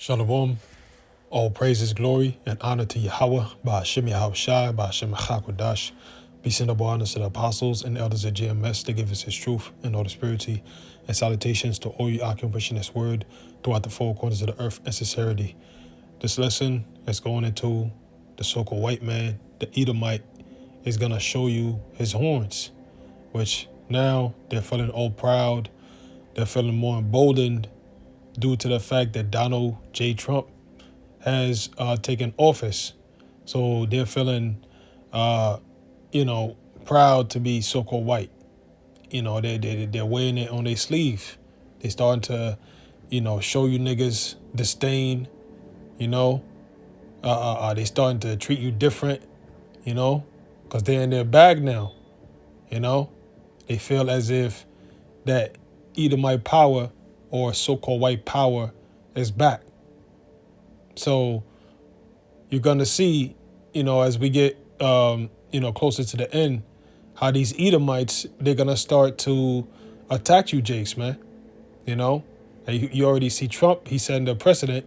Shalom. All praises, glory, and honor to Yahweh, by Hashem Yahushai, by Hashem Hakodash. Peace and double honors to the apostles and elders of GMS to give us his truth and all the spirituality, and salutations to all you occupation this word throughout the four corners of the earth and sincerity. This lesson is going into the so-called white man, the Edomite, is going to show you his horns, which now they're feeling all proud. They're feeling more emboldened due to the fact that Donald J. Trump has taken office. So they're feeling, proud to be so-called white. They're wearing it on their sleeve. They starting to, show you niggas disdain, they starting to treat you different, because they're in their bag now, They feel as if that Edomite power or so-called white power is back. So you're going to see, as we get, closer to the end, how these Edomites, they're going to start to attack you, Jakes, man. You already see Trump, he's setting the precedent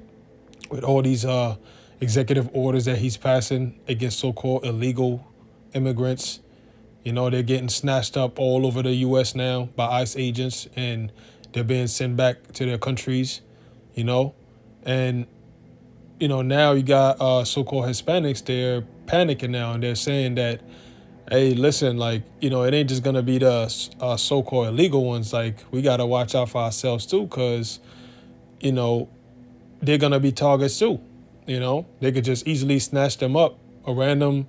with all these executive orders that he's passing against so-called illegal immigrants. They're getting snatched up all over the U.S. now by ICE agents, and they're being sent back to their countries, and now you got so-called Hispanics, they're panicking now, and they're saying that, hey, listen, it ain't just going to be the so-called illegal ones. We got to watch out for ourselves, too, because, they're going to be targets, too. They could just easily snatch them up. A random,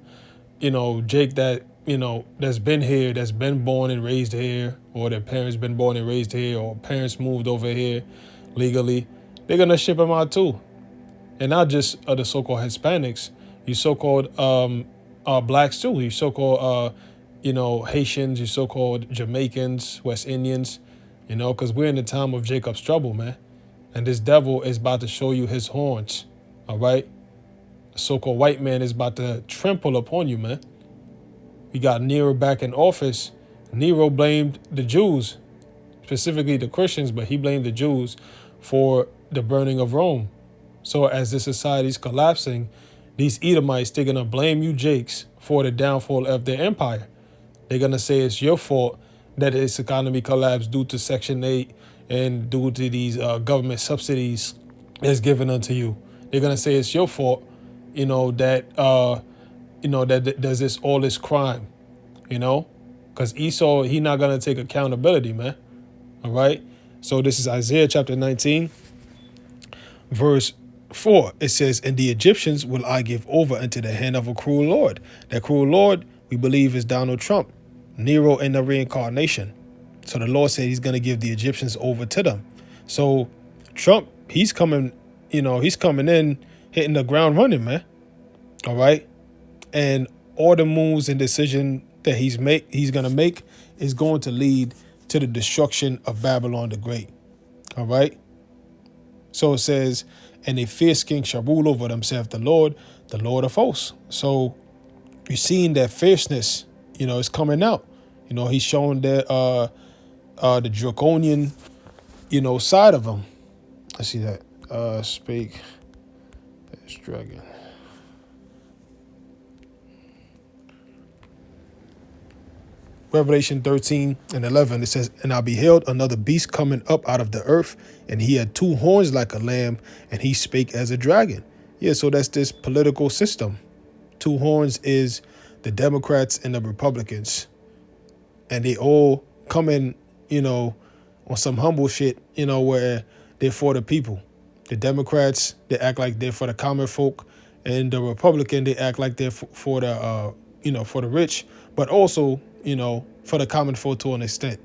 Jake that, that's been here, that's been born and raised here, or their parents been born and raised here, or parents moved over here legally, they're going to ship them out, too. And not just the so-called Hispanics, you so-called blacks too. You so-called, Haitians, you so-called Jamaicans, West Indians, because we're in the time of Jacob's trouble, man. And this devil is about to show you his horns, all right? The so-called white man is about to trample upon you, man. We got Nero back in office. Nero blamed the Jews, specifically the Christians, but he blamed the Jews for the burning of Rome. So as this society is collapsing, these Edomites, they're going to blame you, Jakes, for the downfall of their empire. They're going to say it's your fault that its economy collapsed due to Section 8 and due to these government subsidies that's given unto you. They're going to say it's your fault, that there's all this crime, because Esau, he not going to take accountability, man. All right. So this is Isaiah chapter 19, verse 4, it says, and the Egyptians will I give over into the hand of a cruel Lord. That cruel Lord, we believe, is Donald Trump, Nero in the reincarnation. So the Lord said he's going to give the Egyptians over to them. So Trump, he's coming in, hitting the ground running, man. All right. And all the moves and decision that he's going to make is going to lead to the destruction of Babylon the Great. All right. So it says, and a fierce king shall rule over them, saith the Lord of hosts. So you're seeing that fierceness, is coming out. He's showing that the draconian, side of him. Let's see that. Speak. That's dragon. Revelation 13 and 11, it says, and I beheld another beast coming up out of the earth, and he had two horns like a lamb, and he spake as a dragon. Yeah, so that's this political system. Two horns is the Democrats and the Republicans. And they all come in, on some humble shit, where they're for the people. The Democrats, they act like they're for the common folk, and the Republican, they act like they're for the, for the rich, but also, for the common folk to an extent,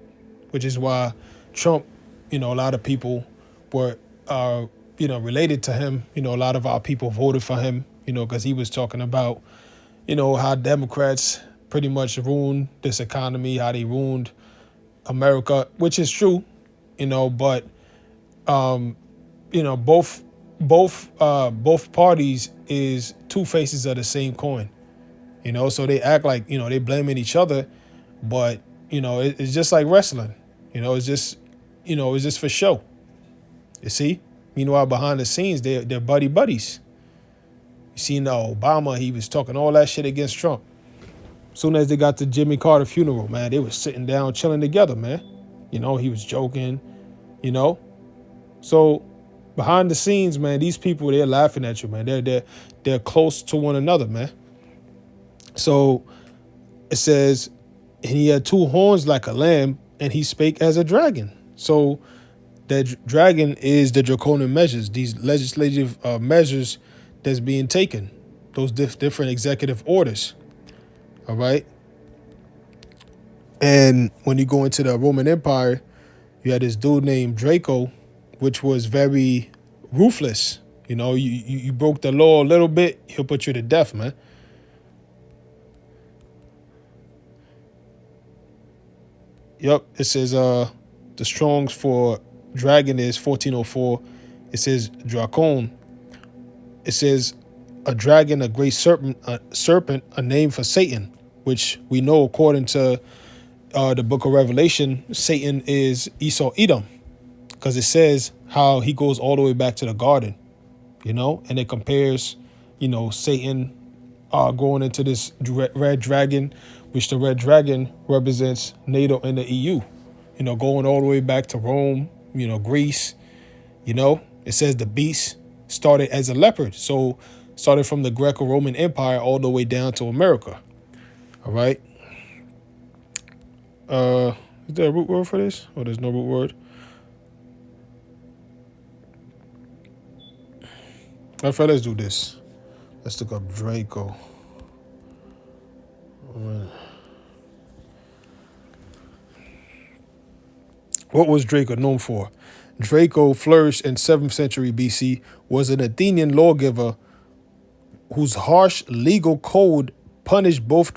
which is why Trump, a lot of people were, related to him. A lot of our people voted for him, because he was talking about, how Democrats pretty much ruined this economy, how they ruined America, which is true, but, both parties is two faces of the same coin, so they act like, they blaming each other. But, it's just like wrestling, it's just for show. You see, Meanwhile, behind the scenes, they're buddy buddies. You seen Obama, he was talking all that shit against Trump. Soon as they got to Jimmy Carter funeral, man, they was sitting down chilling together, man. He was joking, you know. So behind the scenes, man, these people, they're laughing at you, man. They're close to one another, man. So it says, and he had two horns like a lamb, and he spake as a dragon. So that dragon is the draconian measures, these legislative measures that's being taken, those different executive orders. All right. And when you go into the Roman Empire, you had this dude named Draco, which was very ruthless. You broke the law a little bit, he'll put you to death, man. Yep, it says the Strongs for dragon is 1404. It says Dracon. It says a dragon, a great serpent, a name for Satan, which we know according to the book of Revelation, Satan is Esau Edom, because it says how he goes all the way back to the garden, and it compares, Satan going into this red dragon, which the red dragon represents NATO and the EU, going all the way back to Rome, Greece, it says the beast started as a leopard. So started from the Greco-Roman Empire all the way down to America. All right. Is there a root word for this? Oh, there's no root word. All right, let's do this. Let's look up Draco. What was Draco known for? Draco flourished in 7th century BC, was an Athenian lawgiver whose harsh legal code punished both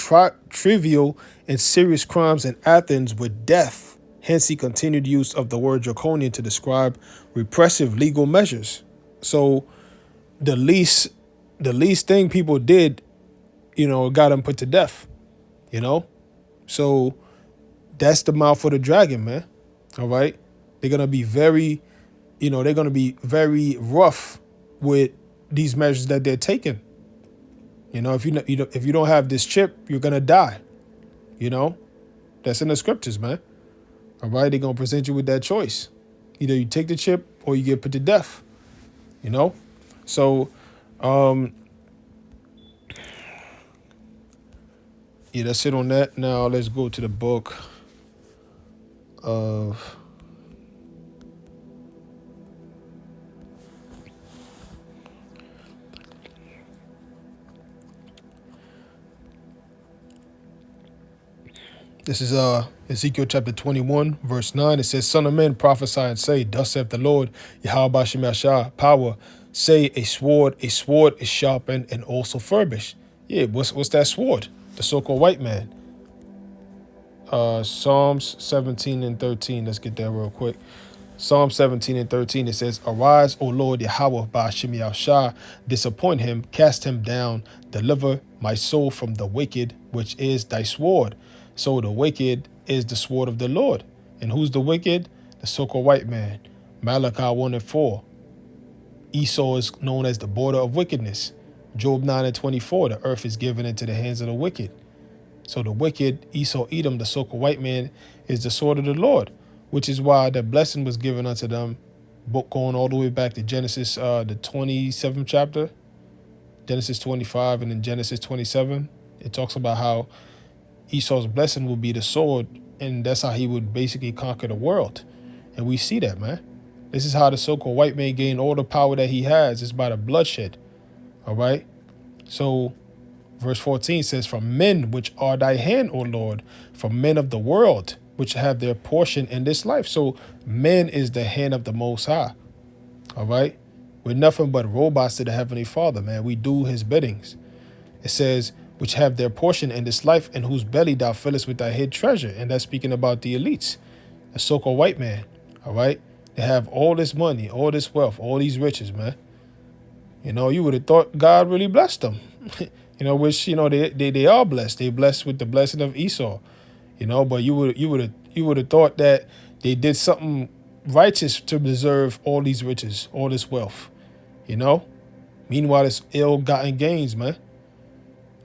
trivial and serious crimes in Athens with death. Hence, he continued use of the word draconian to describe repressive legal measures. So the least thing people did, got them put to death, So that's the mouth of the dragon, man. All right. They're going to be very rough with these measures that they're taking. If you don't have this chip, you're going to die. That's in the scriptures, man. All right. They're going to present you with that choice. Either you take the chip or you get put to death. So, that's it on that. Now let's go to the book of this is Ezekiel chapter 21, verse 9. It says, Son of man, prophesy and say, Thus saith the Lord, Yahweh Bashem Yashah, power, say a sword is sharpened and also furbished. Yeah, what's that sword? The so-called white man. Psalms 17 and 13. Let's get that real quick. Psalm 17 and 13, it says, Arise, O Lord, Yahweh, Ba'ashem Yahshah, disappoint him, cast him down, deliver my soul from the wicked, which is thy sword. So the wicked is the sword of the Lord. And who's the wicked? The so-called white man. Malachi 1 and 4. Esau is known as the border of wickedness. Job 9 and 24, the earth is given into the hands of the wicked. So the wicked, Esau Edom, the so-called white man, is the sword of the Lord, which is why the blessing was given unto them, book going all the way back to Genesis, the 27th chapter, Genesis 25, and then Genesis 27. It talks about how Esau's blessing will be the sword, and that's how he would basically conquer the world. And we see that, man. This is how the so-called white man gained all the power that he has. It's by the bloodshed. All right? So verse 14 says, From men which are thy hand, O Lord, from men of the world, which have their portion in this life. So men is the hand of the Most High. All right? We're nothing but robots to the Heavenly Father, man. We do his biddings. It says, which have their portion in this life, and whose belly thou fillest with thy hid treasure. And that's speaking about the elites, the so-called white man. All right? They have all this money, all this wealth, all these riches, man. You would have thought God really blessed them. Which, they are blessed. They blessed with the blessing of Esau. But you would have thought that they did something, righteous to deserve all these riches, all this wealth, you know? Meanwhile, it's ill-gotten gains, man.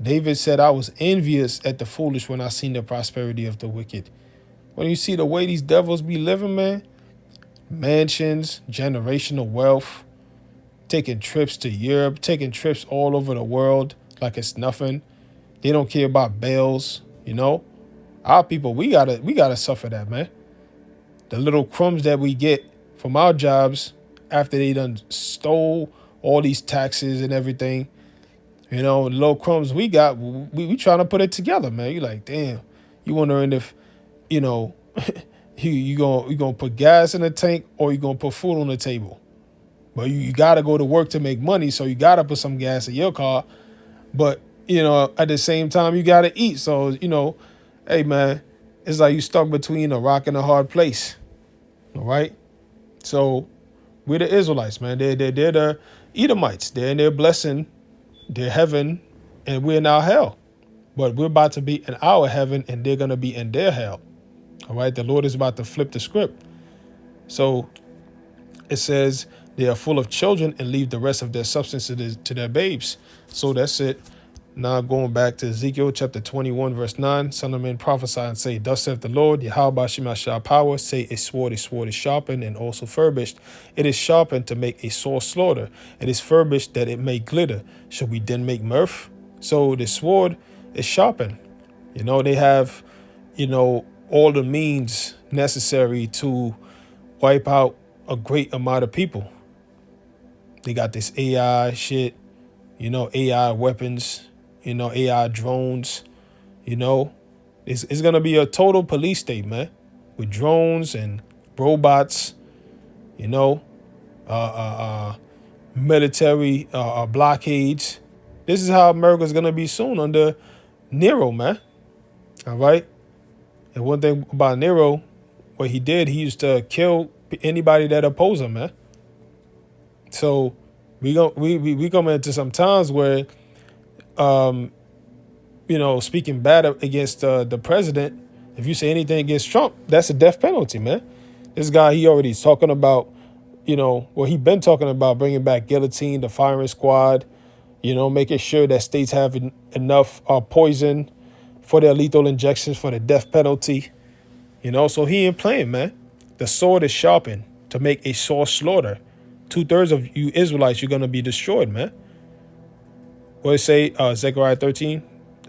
David said, I was envious at the foolish when I seen the prosperity of the wicked. When you see the way these devils be living, man, mansions, generational wealth, taking trips to Europe, taking trips all over the world like it's nothing. They don't care about bills, you know? Our people, we gotta suffer that, man. The little crumbs that we get from our jobs after they done stole all these taxes and everything, you know, the little crumbs we got, we trying to put it together, man. You like, damn, you wondering if, you know, you gonna put gas in the tank or you gonna put food on the table. But you gotta go to work to make money, so you gotta put some gas in your car. But, you know, at the same time, you gotta eat. So, you know, hey, man, it's like you stuck between a rock and a hard place. All right? So we're the Israelites, man. They're the Edomites. They're in their blessing, their heaven, and we're in our hell. But we're about to be in our heaven, and they're going to be in their hell. All right? The Lord is about to flip the script. So it says they are full of children and leave the rest of their substance to their babes. So that's it. Now going back to Ezekiel chapter 21, verse 9, Son of man, prophesy and say, Thus saith the Lord, Yahweh Shemashah power, say a sword is sharpened and also furbished. It is sharpened to make a sore slaughter. It is furbished that it may glitter. Should we then make mirth? So the sword is sharpened. You know, they have, you know, all the means necessary to wipe out a great amount of people. They got this AI shit, you know, AI weapons, you know, AI drones, you know. It's going to be a total police state, man, with drones and robots, you know, military blockades. This is how America's going to be soon under Nero, man. All right. And one thing about Nero, what he did, he used to kill anybody that opposed him, man. So we come into some times where, you know, speaking bad against the president, if you say anything against Trump, that's a death penalty, man. This guy, he already talking about, you know, well, he been talking about bringing back guillotine, the firing squad, you know, making sure that states have enough poison for their lethal injections for the death penalty, you know. So he ain't playing, man. The sword is sharpened to make a sore slaughter. 2/3 of you Israelites, you're going to be destroyed, man. What it say, Zechariah 13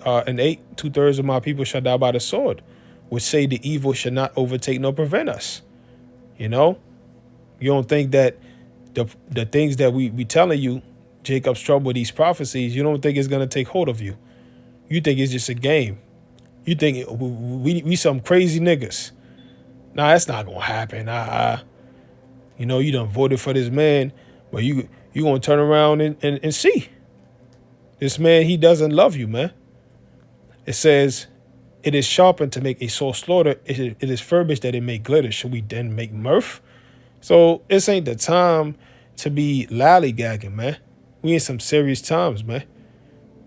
and 8, 2/3 of my people shall die by the sword, which say the evil shall not overtake nor prevent us. You know, you don't think that the things that we telling you, Jacob's trouble, these prophecies, you don't think it's going to take hold of you. You think it's just a game. You think we some crazy niggas. Nah, that's not going to happen. You know, you done voted for this man, but you going to turn around and see. This man, he doesn't love you, man. It says, it is sharpened to make a sore slaughter. It is furbished that it may glitter. Should we then make mirth? So this ain't the time to be lollygagging, man. We in some serious times, man.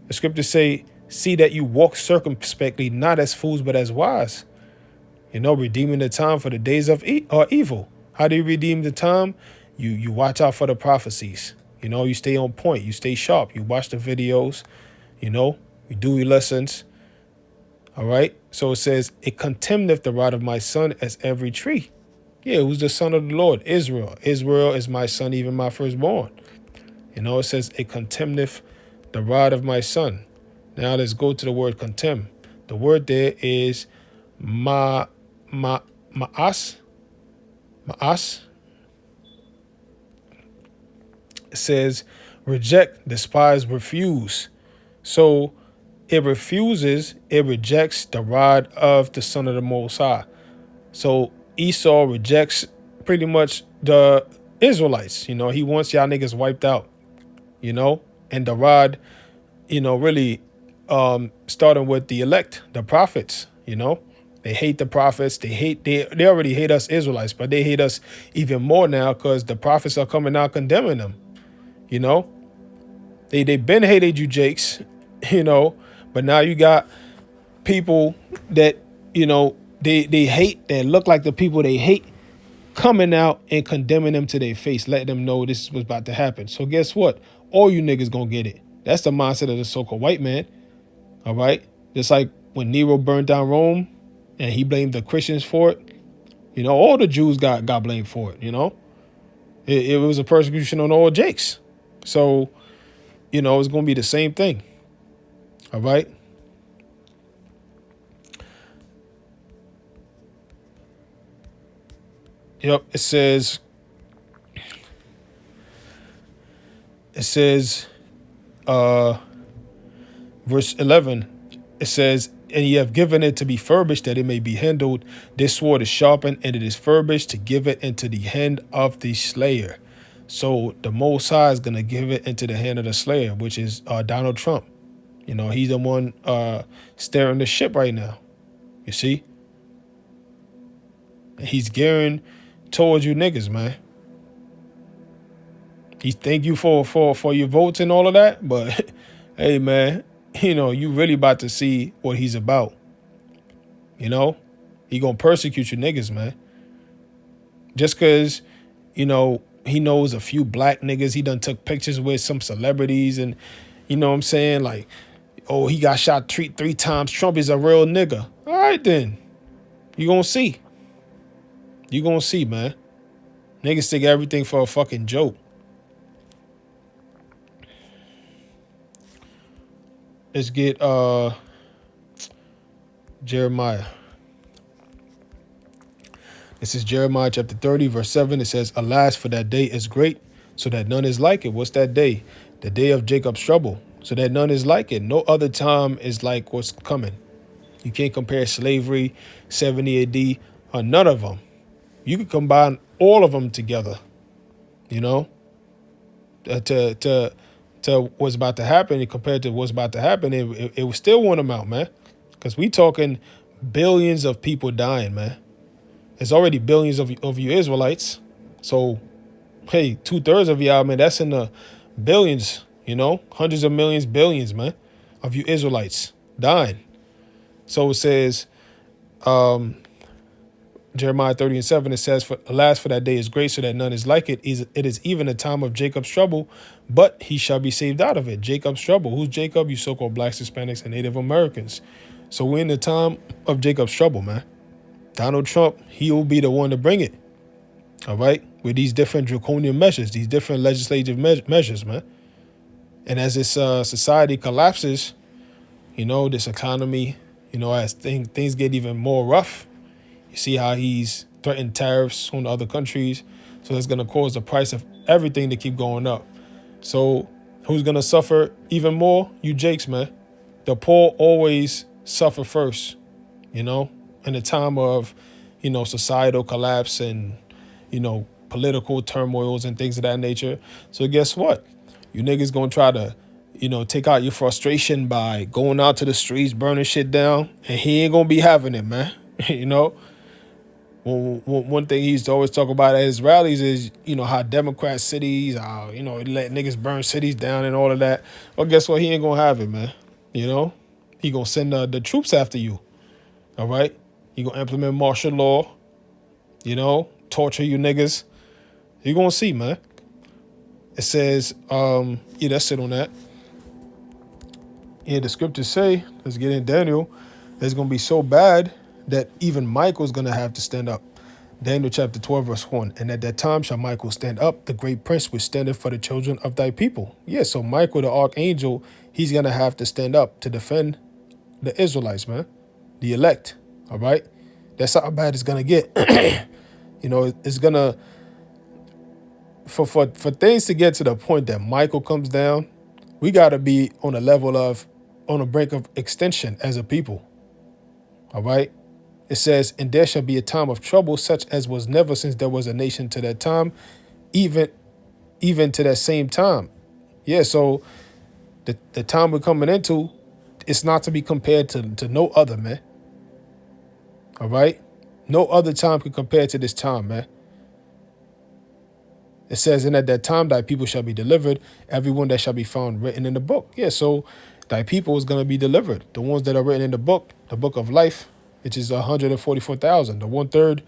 The scriptures say, see that you walk circumspectly, not as fools, but as wise. You know, redeeming the time for the days of evil. How do you redeem the time? You watch out for the prophecies. You know, you stay on point. You stay sharp. You watch the videos. You know, you do your lessons. All right. So it says, it contemneth the rod of my son as every tree. Yeah, who's the son of the Lord? Israel. Israel is my son, even my firstborn. You know, it says, it contemneth the rod of my son. Now let's go to the word contemn. The word there is ma'as. Ma'as. It says reject, despise, refuse. So it refuses, it rejects the rod of the son of the Most High. So Esau rejects pretty much the Israelites. You know, he wants y'all niggas wiped out, you know, and the rod, you know, really starting with the elect, the prophets, you know. They hate the prophets. They already hate us Israelites, but they hate us even more now because the prophets are coming out condemning them. You know, they been hated you Jakes, you know, but now you got people that, you know, they hate, that look like the people they hate, coming out and condemning them to their face, letting them know this was about to happen. So guess what? All you niggas gonna get it. That's the mindset of the so-called white man. All right? Just like when Nero burned down Rome and he blamed the Christians for it. All the Jews got blamed for it, It was a persecution on all Jakes. So, it's gonna be the same thing. All right? Yep, it says, verse 11, it says, and ye have given it to be furbished that it may be handled. This sword is sharpened and it is furbished to give it into the hand of the slayer. So the Most High is going to give it into the hand of the slayer, which is Donald Trump. He's the one steering the ship right now. You see? And he's gearing towards you niggas, man. He thank you for your votes and all of that, but hey, man, you really about to see what he's about. He gonna persecute you niggas, man. Just because, he knows a few black niggas he done took pictures with some celebrities and, what I'm saying? Like, oh, he got shot three times. Trump is a real nigga. All right, then. You gonna see. You gonna see, man. Niggas take everything for a fucking joke. Let's get Jeremiah. This is Jeremiah chapter 30, verse 7. It says, alas, for that day is great, so that none is like it. What's that day? The day of Jacob's trouble, so that none is like it. No other time is like what's coming. You can't compare slavery, 70 AD, or none of them. You could combine all of them together, to what's about to happen, and compared to what's about to happen, it would still want them out, man. Because we talking billions of people dying, man. It's already billions of you Israelites. So, hey, 2/3 of y'all, man, that's in the billions, hundreds of millions, billions, man, of you Israelites dying. So it says, Jeremiah 30 and 7, it says, alas, for that day is great, so that none is like it. It is even a time of Jacob's trouble, but he shall be saved out of it. Jacob's trouble. Who's Jacob? You so-called blacks, Hispanics, and Native Americans. So we're in the time of Jacob's trouble, man. Donald Trump, he will be the one to bring it. All right? With these different draconian measures, these different legislative measures, man. And as this society collapses, this economy, as things get even more rough, you see how he's threatened tariffs on other countries. So that's going to cause the price of everything to keep going up. So who's going to suffer even more? You Jakes, man. The poor always suffer first, in a time of, societal collapse and, political turmoils and things of that nature. So guess what? You niggas going to try to, take out your frustration by going out to the streets, burning shit down. And he ain't going to be having it, man. One thing he used to always talk about at his rallies is, how Democrat cities, how, let niggas burn cities down and all of that. Well, guess what? He ain't going to have it, man. He going to send the troops after you. All right? He going to implement martial law, torture you niggas. You going to see, man. It says, that's it on that. Yeah, the scriptures say, let's get in Daniel, it's going to be so bad that even Michael's going to have to stand up. Daniel chapter 12, verse 1. And at that time shall Michael stand up, the great prince which standeth for the children of thy people. Yeah, so Michael, the archangel, he's going to have to stand up to defend the Israelites, man. The elect, all right? That's how bad it's going to get. It's going to, for things to get to the point that Michael comes down, we got to be on a brink of extinction as a people, all right? It says, and there shall be a time of trouble such as was never since there was a nation to that time, even to that same time. Yeah, so the time we're coming into, it's not to be compared to no other, man. All right? No other time can compare to this time, man. It says, and at that time thy people shall be delivered, everyone that shall be found written in the book. Yeah, so thy people is going to be delivered. The ones that are written in the book of life, which is 144,000. The 1/3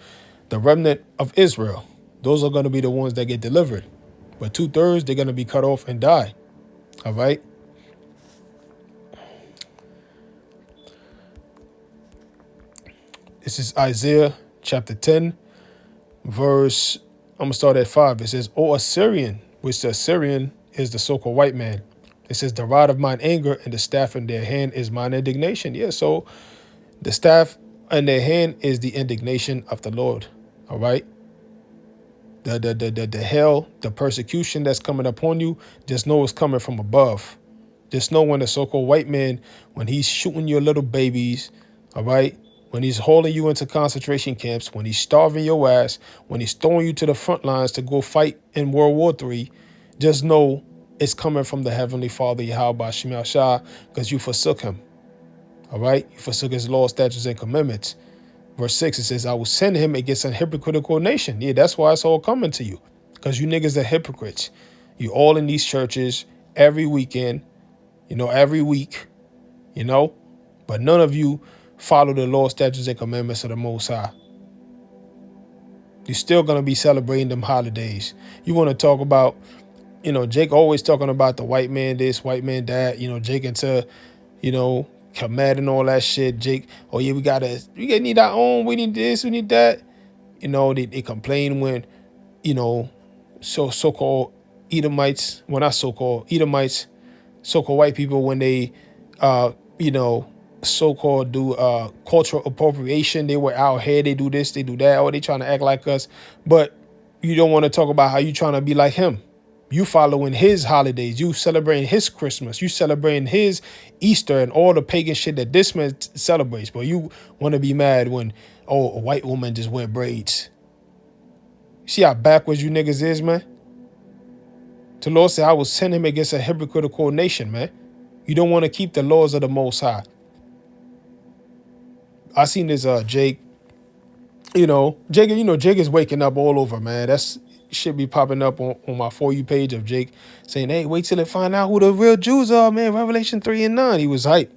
The remnant of Israel, those are going to be the ones that get delivered. But 2/3, they're going to be cut off and die. All right. This is Isaiah chapter 10, verse, I'm going to start at 5. It says, O Assyrian, which the Assyrian is the so-called white man. It says, the rod of mine anger and the staff in their hand is mine indignation. Yeah, so the staff in their hand is the indignation of the Lord. All right. The hell, the persecution that's coming upon you, just know it's coming from above. Just know when the so-called white man, when he's shooting your little babies, all right, when he's hauling you into concentration camps, when he's starving your ass, when he's throwing you to the front lines to go fight in World War III, just know it's coming from the Heavenly Father, Yahweh Shema Shah, because you forsook him. All right, you forsook his law, statutes, and commandments. Verse 6, it says, I will send him against a hypocritical nation. Yeah, that's why it's all coming to you. Because you niggas are hypocrites. You all in these churches every weekend, every week, but none of you follow the law, statutes, and commandments of the Most High. You're still going to be celebrating them holidays. You want to talk about, Jake always talking about the white man this, white man that, Jake into, command and all that shit. Jake, oh yeah, we need our own, we need this, we need that. They complain when, so-called Edomites, well, not so-called Edomites, so-called white people, when they, so-called do cultural appropriation. They were out here, they do this, they do that, or they trying to act like us. But you don't want to talk about how you trying to be like him. You following his holidays. You celebrating his Christmas. You celebrating his Easter and all the pagan shit that this man celebrates. But you want to be mad when, a white woman just wear braids. See how backwards you niggas is, man? The Lord said, I will send him against a hypocritical nation, man. You don't want to keep the laws of the Most High. I seen this Jake. Jake is waking up all over, man. That's should be popping up on my For You page of Jake saying, hey, wait till they find out who the real Jews are, man. Revelation 3 and 9. He was hyped.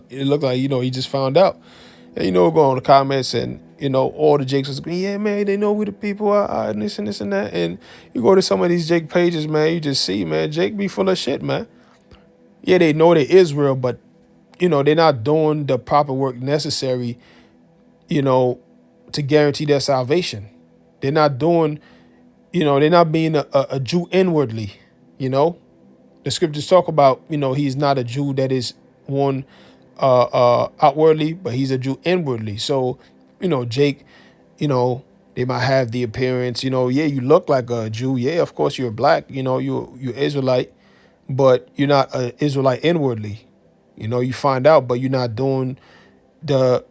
It looked like, he just found out. And, go on the comments and, all the Jakes was going, yeah, man, they know who the people are and this and this and that. And you go to some of these Jake pages, man, you just see, man, Jake be full of shit, man. Yeah, they know they're Israel, but, they're not doing the proper work necessary, to guarantee their salvation. They're not doing, they're not being a Jew inwardly, The scriptures talk about, he's not a Jew that is one outwardly, but he's a Jew inwardly. So, Jake, they might have the appearance, yeah, you look like a Jew. Yeah, of course you're black, you're Israelite, but you're not an Israelite inwardly. You find out, but you're not doing you're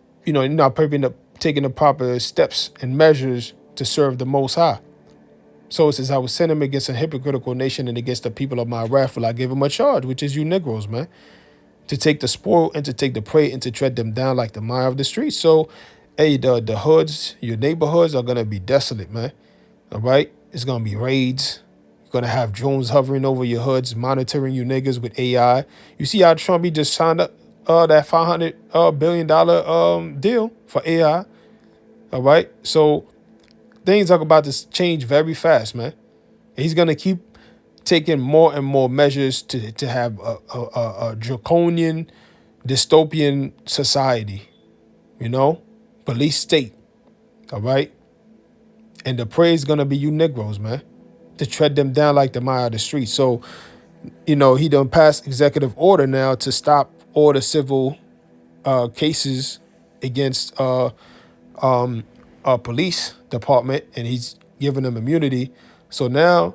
not taking the proper steps and measures to serve the Most High. So it says, I will send him against a hypocritical nation and against the people of my wrath will I give him a charge, which is you Negroes, man, to take the spoil and to take the prey and to tread them down like the mire of the streets. So, hey, the hoods, your neighborhoods are going to be desolate, man. All right? It's going to be raids. You're going to have drones hovering over your hoods, monitoring you niggas with AI. You see how Trump, he just signed up that $500 billion deal for AI. All right? So things are about to change very fast, man. He's going to keep taking more and more measures to have a draconian, dystopian society, police state, all right? And the prey is going to be you Negroes, man, to tread them down like the mire of the street. So, he done passed executive order now to stop all the civil cases against police department, and he's giving them immunity. So now,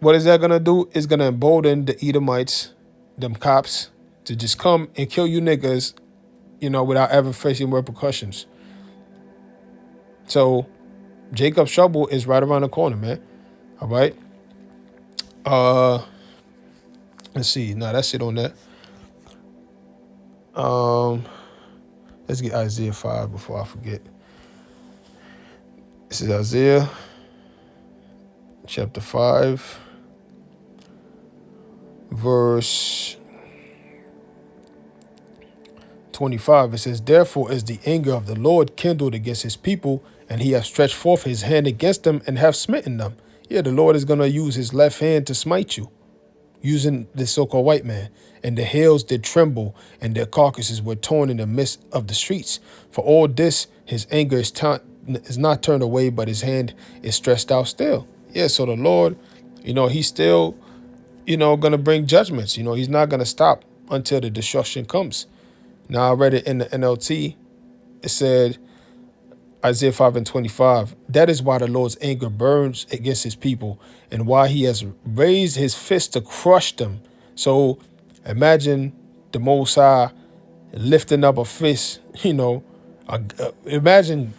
what is that going to do? It's going to embolden the Edomites, them cops, to just come and kill you niggas, without ever facing repercussions. So Jacob's trouble is right around the corner, man. All right. Let's see. No, that's it on that. Let's get Isaiah 5 before I forget. This is Isaiah chapter 5, verse 25, it says, therefore is the anger of the Lord kindled against his people, and he hath stretched forth his hand against them and hath smitten them. Yeah, the Lord is going to use his left hand to smite you, using the so-called white man. And the hills did tremble, and their carcasses were torn in the midst of the streets. For all this, his anger is not turned away, but his hand is stretched out still. Yeah, so the Lord, he's still, going to bring judgments. He's not going to stop until the destruction comes. Now, I read it in the NLT. It said, Isaiah 5:25, that is why the Lord's anger burns against his people, and why he has raised his fist to crush them. So imagine the Most High lifting up a fist, imagine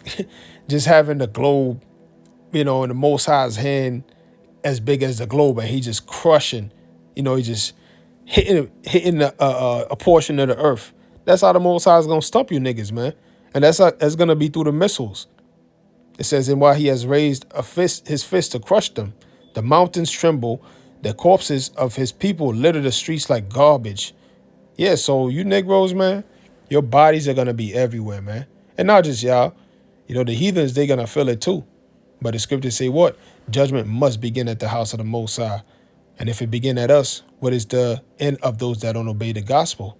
just having the globe, in the Most High's hand as big as the globe, and he just crushing, he just hitting a portion of the earth. That's how the Most High is going to stump you niggas, man. And that's going to be through the missiles. It says, and while he has raised his fist to crush them, the mountains tremble, the corpses of his people litter the streets like garbage. Yeah, so you Negroes, man, your bodies are going to be everywhere, man. And not just y'all. The heathens, they're going to feel it too. But the scriptures say what? Judgment must begin at the house of the Most High. And if it begin at us, what is the end of those that don't obey the gospel?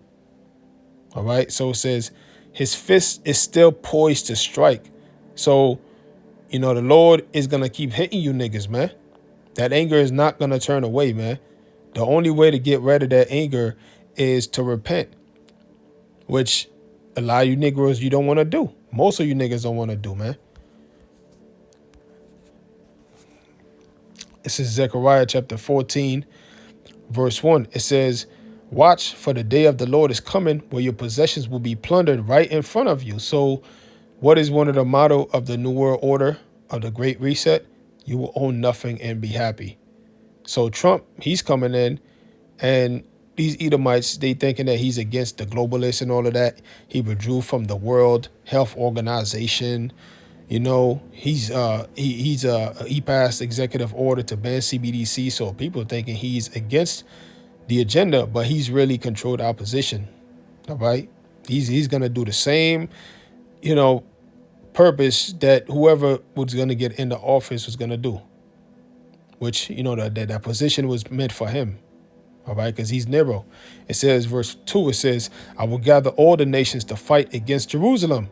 All right, so it says, his fist is still poised to strike. So, the Lord is going to keep hitting you niggas, man. That anger is not going to turn away, man. The only way to get rid of that anger is to repent, which a lot of you Negroes, you don't want to do. Most of you niggas don't want to do, man. This is Zechariah chapter 14, verse 1. It says, watch, for the day of the Lord is coming, where your possessions will be plundered right in front of you. So what is one of the motto of the New World Order of the Great Reset? You will own nothing and be happy. So Trump, he's coming in, and these Edomites, they thinking that he's against the globalists and all of that. He withdrew from the World Health Organization. He passed executive order to ban CBDC. So people thinking he's against the agenda, but he's really controlled our position. All right. He's going to do the same, purpose that whoever was going to get into office was going to do, which, that position was meant for him. All right. Because he's Nero. It says, verse 2, it says, I will gather all the nations to fight against Jerusalem.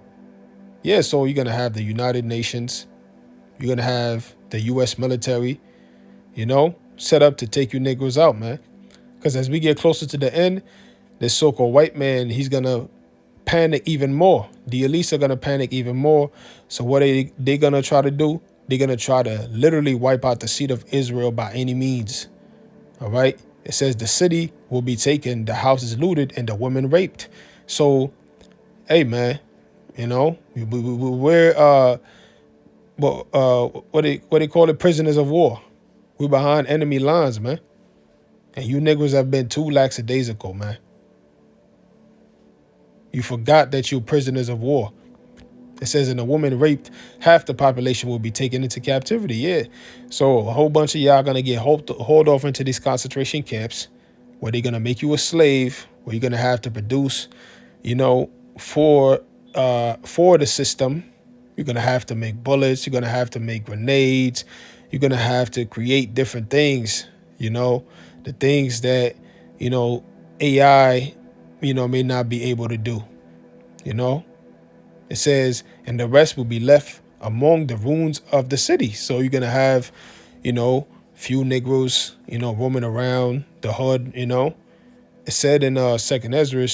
Yeah. So you're going to have the United Nations. You're going to have the U.S. military, set up to take you Negroes out, man. Because as we get closer to the end, this so-called white man, he's going to panic even more. The elites are going to panic even more. So what are they going to try to do? They're going to try to literally wipe out the seed of Israel by any means. All right. It says the city will be taken, the houses looted, and the women raped. So, hey, man, we're what they call it, prisoners of war. We're behind enemy lines, man. And you niggas have been too lackadaisical, man. You forgot that you're prisoners of war. It says, and a woman raped, half the population will be taken into captivity. Yeah. So a whole bunch of y'all going to get hauled off into these concentration camps where they're going to make you a slave, where you're going to have to produce, for the system. You're going to have to make bullets. You're going to have to make grenades. You're going to have to create different things, the things that, AI, may not be able to do, It says, and the rest will be left among the ruins of the city. So you're going to have, few Negroes, roaming around the hood, It said in Second Ezra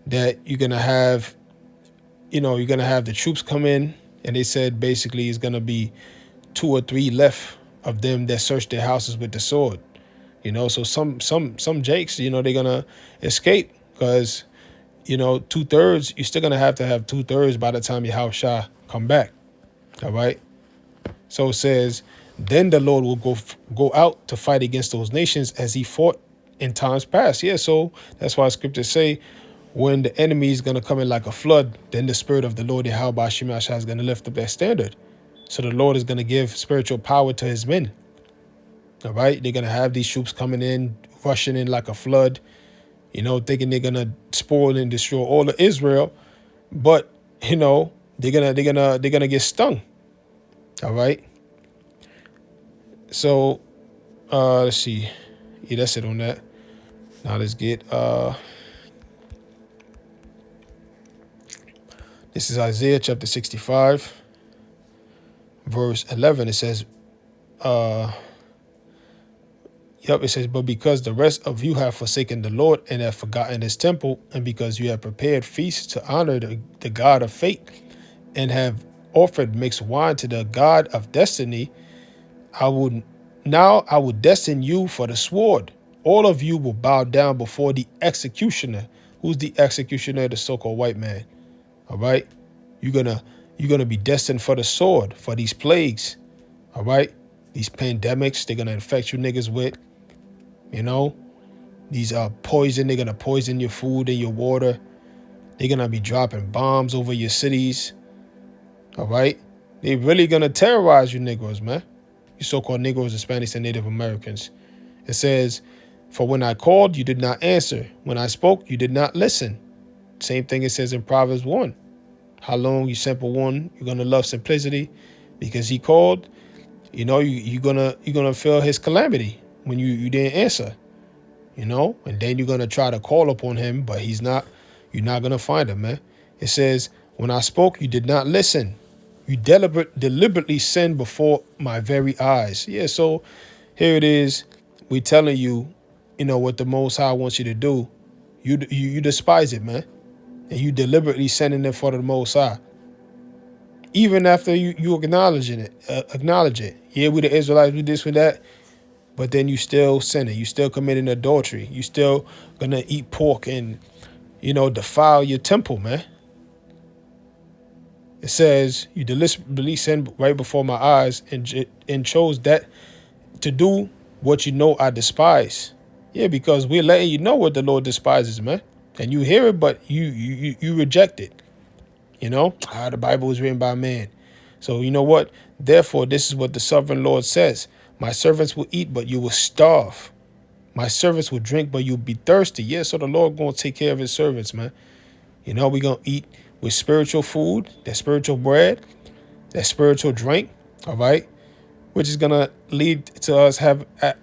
that you're going to have, the troops come in, and they said basically it's going to be 2 or 3 left of them that search their houses with the sword. So some jakes, they're going to escape because, 2/3, you're still going to have 2/3 by the time your house shah come back. All right. So it says, then the Lord will go out to fight against those nations as he fought in times past. Yeah. So that's why scriptures say when the enemy is going to come in like a flood, then the spirit of the Lord Yahweh Shemashah is going to lift up that standard. So the Lord is going to give spiritual power to his men. All right. They're going to have these troops coming in, rushing in like a flood. thinking they're gonna spoil and destroy all of Israel, but they're gonna get stung. All right. So let's see. Yeah, that's it on that. Now let's get this is Isaiah chapter 65, verse 11. It says, it says, but because the rest of you have forsaken the Lord and have forgotten his temple, and because you have prepared feasts to honor the God of fate, and have offered mixed wine to the God of destiny, I will destine you for the sword. All of you will bow down before the executioner. Who's the executioner? The so-called white man. All right. You're gonna be destined for the sword, for these plagues. All right. These pandemics, they're gonna infect you niggas with. These poison, they're gonna poison your food and your water. They're gonna be dropping bombs over your cities. All right. They really gonna terrorize you Negroes, man. You so-called Negroes, Hispanics, and Native Americans. It says, for when I called, you did not answer. When I spoke, you did not listen. Same thing it says in Proverbs 1. How long, you simple one, you're gonna love simplicity, because he called. You're gonna feel his calamity when you didn't answer. And then you're gonna try to call upon him, but you're not gonna find him, man. It says, when I spoke, you did not listen. You deliberately sinned before my very eyes. Yeah, so here it is. We telling you, what the Most High wants you to do. You despise it, man. And you deliberately sending it for the Most High. Even after you acknowledge it. Yeah, we the Israelites, we this, we that. But then you still sinning. You still committing adultery. You still gonna eat pork and, defile your temple, man. It says, you deliberately sinned right before my eyes and chose that to do what I despise. Yeah, because we're letting you know what the Lord despises, man. And you hear it, but you reject it. The Bible is written by man. So you know what? Therefore, this is what the sovereign Lord says. My servants will eat, but you will starve. My servants will drink, but you'll be thirsty. Yeah, so the Lord going to take care of his servants, man. We're going to eat with spiritual food, that spiritual bread, that spiritual drink, all right? Which is going to lead to us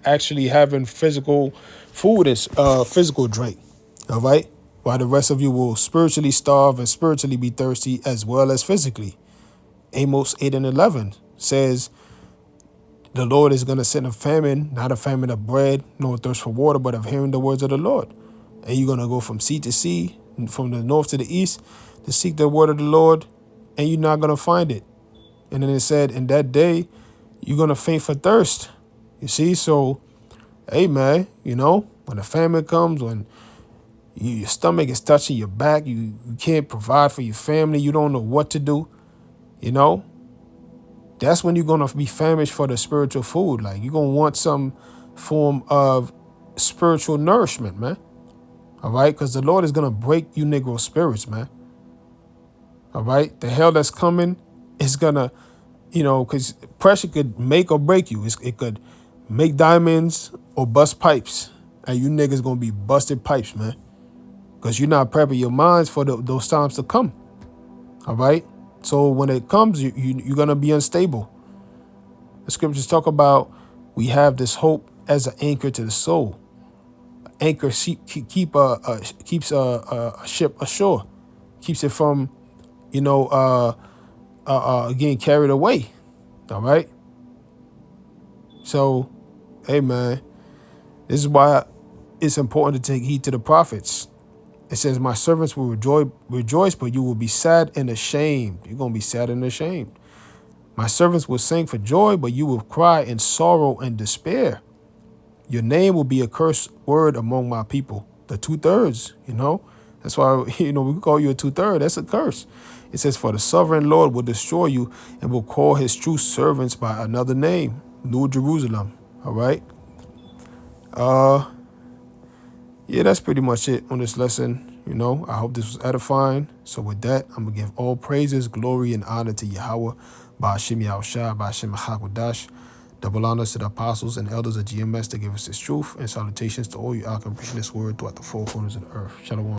actually having physical food and physical drink, all right? While the rest of you will spiritually starve and spiritually be thirsty as well as physically. Amos 8 and 11 says, the Lord is going to send a famine, not a famine of bread, nor a thirst for water, but of hearing the words of the Lord. And you're going to go from sea to sea, from the north to the east, to seek the word of the Lord, and you're not going to find it. And then it said, in that day, you're going to faint for thirst. You see? So, hey, man, when the famine comes, when your stomach is touching your back, you can't provide for your family, you don't know what to do, that's when you're going to be famished for the spiritual food. Like, you're going to want some form of spiritual nourishment, man. All right? Because the Lord is going to break you Negro spirits, man. All right? The hell that's coming is going to, because pressure could make or break you. It could make diamonds or bust pipes. And you niggas going to be busted pipes, man. Because you're not prepping your minds for those times to come. All right? So when it comes, you're going to be unstable. The scriptures talk about we have this hope as an anchor to the soul. Anchor keeps a ship ashore. Keeps it from, getting carried away. All right? So, hey, man, this is why it's important to take heed to the prophets. It says, my servants will rejoice, but you will be sad and ashamed. You're going to be sad and ashamed. My servants will sing for joy, but you will cry in sorrow and despair. Your name will be a cursed word among my people. The 2/3, That's why, we call you a 2/3. That's a curse. It says, for the sovereign Lord will destroy you and will call his true servants by another name, New Jerusalem. All right? Yeah, that's pretty much it on this lesson. I hope this was edifying. So with that, I'm going to give all praises, glory, and honor to Yahweh, Ba'ashim Yahushua, Ba'ashim Hakwadash. Double honors to the apostles and elders of GMS to give us this truth, and salutations to all you out can preach this word throughout the four corners of the earth. Shalom.